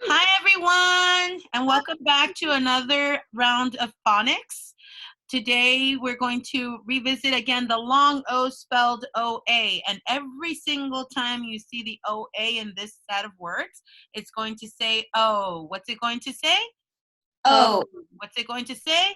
Hi, everyone, and welcome back to another round of phonics. Today, we're going to revisit again the long O spelled OA. And every single time you see the OA in this set of words, it's going to say O. What's it going to say? Oh, What's it going to say?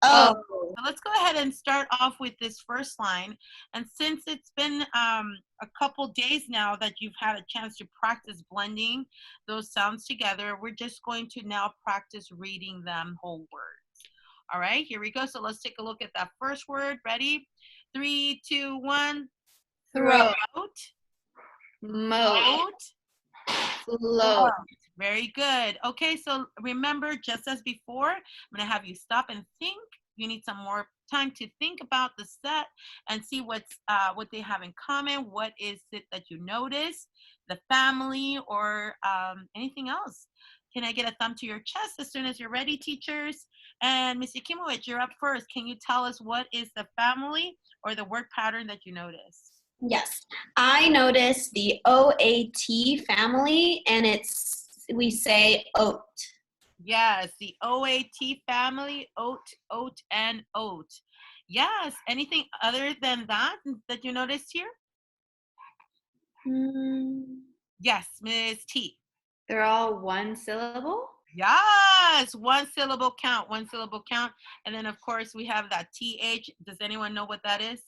oh, So let's go ahead and start off with this first line. And since it's been a couple days now that you've had a chance to practice blending those sounds together, we're just going to now practice reading them whole words. All right, here we go. So let's take a look at that first word. Ready? 3, 2, 1. throat, Throat. moat, Float. float. Very good. Okay, so remember, just as before, I'm going to have you stop and think. You need some more time to think about the set and see what they have in common. What is it that you notice? The family or anything else? Can I get a thumb to your chest as soon as you're ready, teachers? And Ms. Yakimowicz, you're up first. Can you tell us what is the family or the word pattern that you notice? Yes, I noticed the OAT family, and we say oat. Yes, the OAT family, oat, oat, and oat. Yes, anything other than that that you noticed here? Yes, Ms. T. They're all one syllable. Yes, one syllable count, one syllable count. And then, of course, we have that TH. Does anyone know what that is?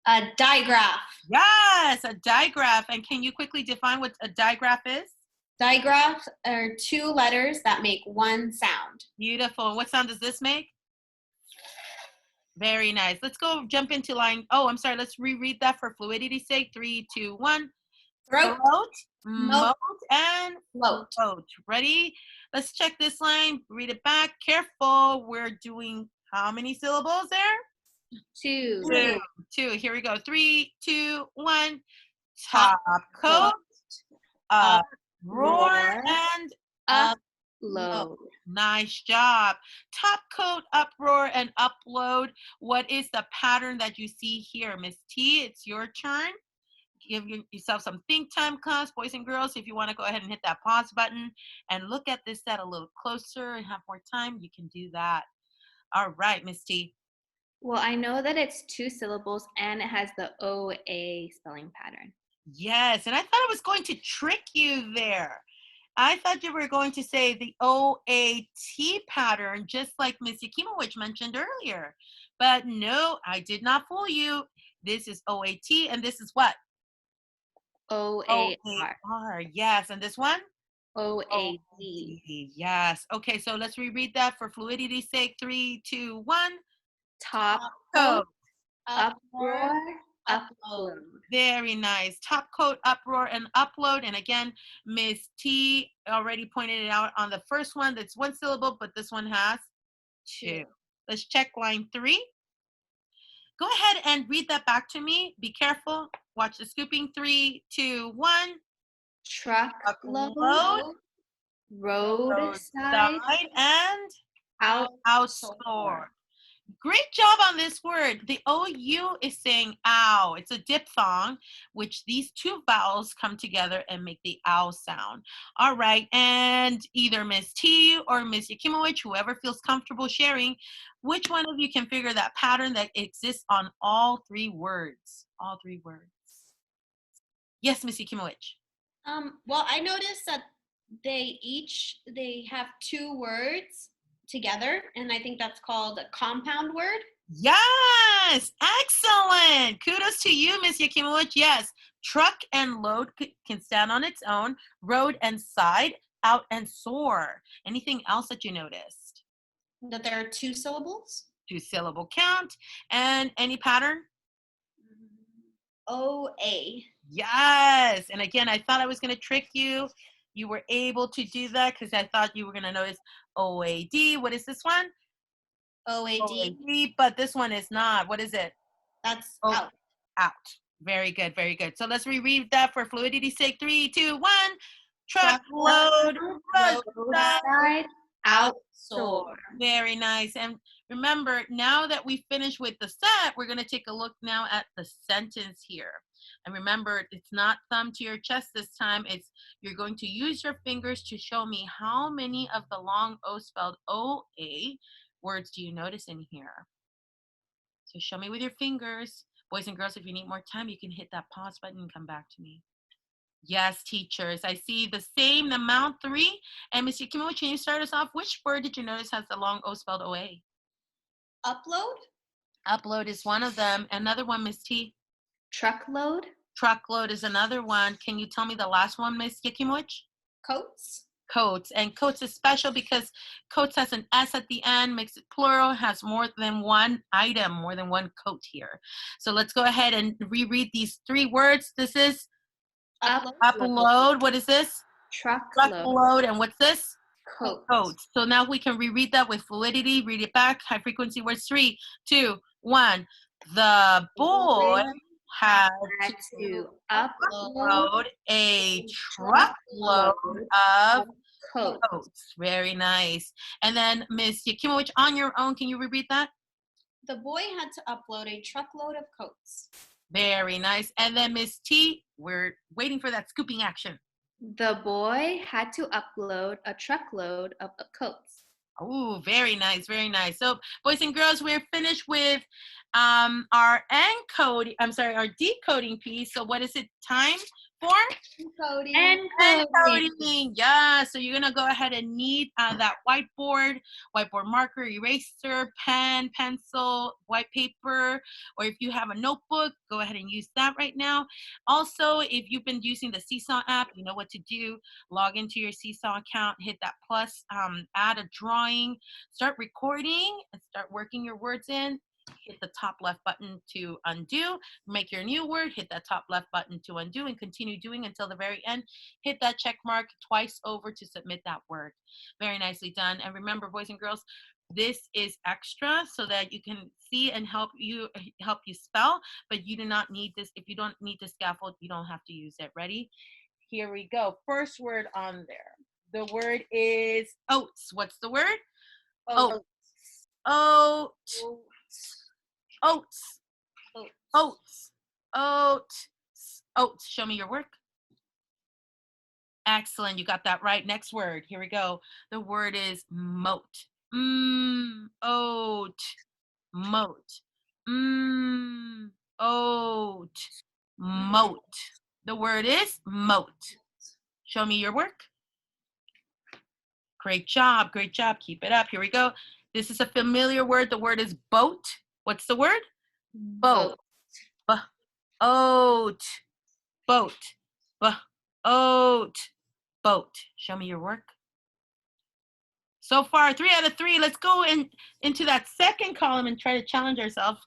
A digraph. Yes, a digraph. And can you quickly define what a digraph is? Digraphs are two letters that make one sound. Beautiful. What sound does this make? Very nice. Let's go jump into line. Oh, I'm sorry. Let's reread that for fluidity's sake. 3, 2, 1. Throat, Throat, moat, moat, and float. float. Ready? Let's check this line. Read it back. Careful. We're doing how many syllables there? Two. Two. Here we go. 3, 2, 1. Top Top coat. coat, roar, Roar. and Upload. nice job. Top coat, uproar, and upload. What is the pattern that you see here, Miss T? It's your turn. Give yourself some think time, class, boys and girls. If you want to go ahead and hit that pause button and look at this set a little closer and have more time, you can do that. All right, Miss T. Well, I know that it's two syllables and it has the OA spelling pattern. Yes, and I thought I was going to trick you there. I thought you were going to say the OAT pattern, just like Miss Yakimowicz mentioned earlier. But no, I did not fool you. This is OAT, and this is what? OAR. OAR, yes. And this one? OAD. Yes. Okay, so let's reread that for fluidity's sake. 3, 2, 1. Top Coat. coat, uproar, upload. Very nice. Top coat, uproar, and upload. And again, Miss T already pointed it out on the first one. That's one syllable, but this one has two. Let's check line 3. Go ahead and read that back to me. Be careful. Watch the scooping. 3, 2, 1. Truckload, Load, roadside, side, and outdoor. outstore. Great job on this word. The OU is saying ow. It's a diphthong, which these two vowels come together and make the ow sound. All right, and either Miss T or Miss Yakimowicz, whoever feels comfortable sharing, which one of you can figure that pattern that exists on all three words? All three words. Yes, Miss Yakimowicz. Well, I noticed that they have two words together, and I think that's called a compound word. Yes, excellent. Kudos to you, Miss Yakimowicz. Yes, truck and load can stand on its own. Road and side, out and soar. Anything else that you noticed? That there are two syllables. 2-syllable count. And any pattern? OA. Yes. And again, I thought I was going to trick you. You were able to do that because I thought you were going to notice OAD. What is this one? OAD. OAD, but this one is not. What is it? That's Oh, out. out. Very good, very good. So let's reread that for fluidity's sake. 3, 2, 1. Truckload, roadside, outdoor. Very nice. And remember, now that we finished with the set, we're going to take a look now at the sentence here. And remember, it's not thumb to your chest this time. It's you're going to use your fingers to show me how many of the long O spelled O-A words do you notice in here. So show me with your fingers. Boys and girls, if you need more time, you can hit that pause button and come back to me. Yes, teachers. I see the same amount 3. And Ms. Yakimo, can you start us off? Which word did you notice has the long O spelled O-A? Upload. Upload is one of them. Another one, Miss T. Truckload. Truckload is another one. Can you tell me the last one, Miss Yakimowicz? Coats. Coats. And coats is special because coats has an S at the end, makes it plural, has more than one item, more than one coat here. So let's go ahead and reread these 3 words. This is upload. What is this? Truckload. And what's this? Coats. So now we can reread that with fluidity. Read it back. High frequency words. 3, 2, 1. The boy had to upload a truckload of coats. Very nice. And then Miss Yakimowicz, on your own, can you repeat that? The boy had to upload a truckload of coats. Very nice. And then Miss T, we're waiting for that scooping action. The boy had to upload a truckload of coats. Oh, very nice, very nice. So, boys and girls, we're finished with our decoding piece. So, what is it time for? Encoding. Yeah. So you're gonna go ahead and need that whiteboard marker, eraser, pen, pencil, white paper, or if you have a notebook, go ahead and use that right now. Also, if you've been using the Seesaw app, you know what to do. Log into your Seesaw account, hit that plus, add a drawing, start recording, and start working your words in. Hit the top left button to undo, make your new word, hit that top left button to undo, and continue doing until the very end. Hit that check mark twice over to submit that word. Very nicely done. And remember, boys and girls, this is extra so that you can see and help you spell, but you do not need this. If you don't need the scaffold, you don't have to use it. Ready? Here we go. First word on there. The word is oats. What's the word? Oats. Oats. Oats. Oats. Oats. Oats. Show me your work. Excellent. You got that right. Next word. Here we go. The word is moat. Oat. Moat. Oat. Moat. The word is moat. Show me your work. Great job. Great job. Keep it up. Here we go. This is a familiar word. The word is boat. What's the word? Boat. Oat. Boat. Oat. Boat. Show me your work. So far, 3 out of 3. Let's go into that second column and try to challenge ourselves.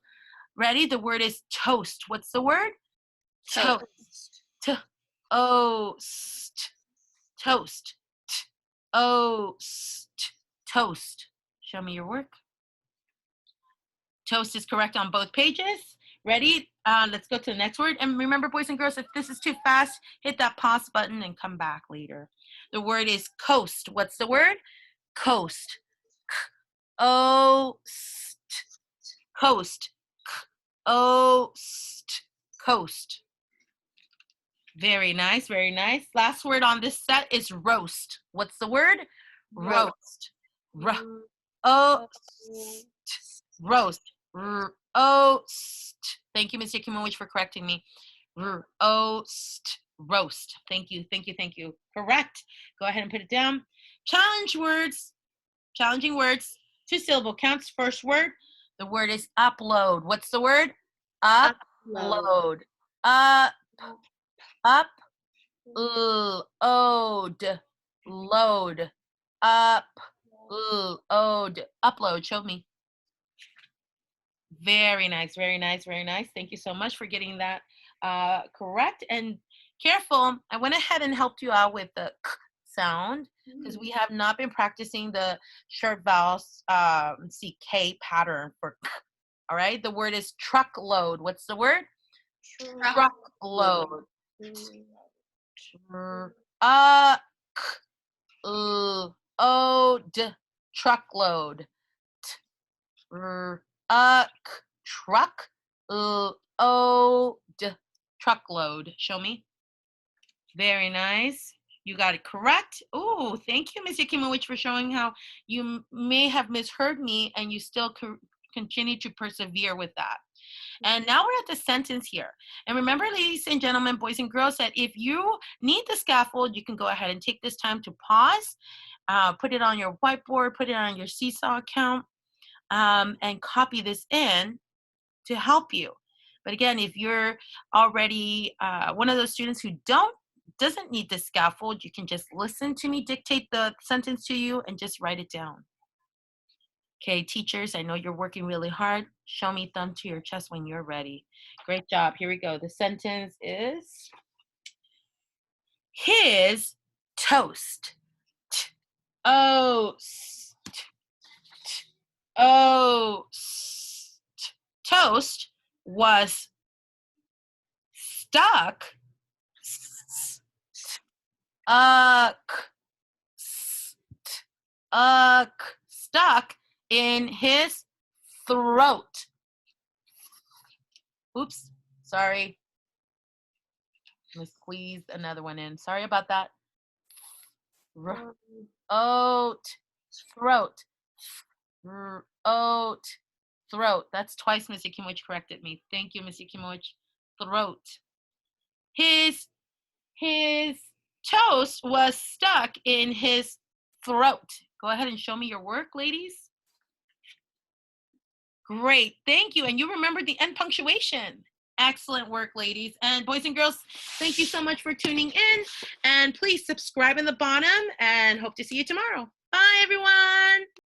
Ready? The word is toast. What's the word? Toast. Toast. Toast. Toast. Show me your work. Toast is correct on both pages. Ready? Let's go to the next word. And remember, boys and girls, if this is too fast, hit that pause button and come back later. The word is coast. What's the word? Coast. Coast. Coast. Very nice, very nice. Last word on this set is roast. What's the word? Roast. Roast. Roast. Thank you, Ms. Yakimowicz, for correcting me. Roast. Thank you. Correct. Go ahead and put it down. Challenging words. 2-syllable counts. First word. The word is upload. What's the word? Upload. Up. Load. Upload. Show me. Very nice. Thank you so much for getting that correct. And careful, I went ahead and helped you out with the k sound because we have not been practicing the short vowels CK pattern for k. All right, the word is truckload. What's the word? Truckload. Truckload. Truck. truckload. Show me. Very nice. You got it correct. Oh, thank you, Ms. Yakimowicz, for showing how you may have misheard me and you still continue to persevere with that. And now we're at the sentence here. And remember, ladies and gentlemen, boys and girls, that if you need the scaffold, you can go ahead and take this time to pause, put it on your whiteboard, put it on your Seesaw account, and copy this in to help you. But again, if you're already one of those students who doesn't need the scaffold, you can just listen to me dictate the sentence to you and just write it down. Okay, teachers, I know you're working really hard. Show me thumb to your chest when you're ready. Great job. Here we go. The sentence is, his toast. Toast was stuck stuck in his throat. Oops, sorry. I'm gonna squeeze another one in. Sorry about that. Throat. That's twice Ms. Yakimowicz corrected me. Thank you, Ms. Yakimowicz. Throat. His toast was stuck in his throat. Go ahead and show me your work, ladies. Great, thank you. And you remembered the end punctuation. Excellent work, ladies. And boys and girls, thank you so much for tuning in. And please subscribe in the bottom and hope to see you tomorrow. Bye, everyone.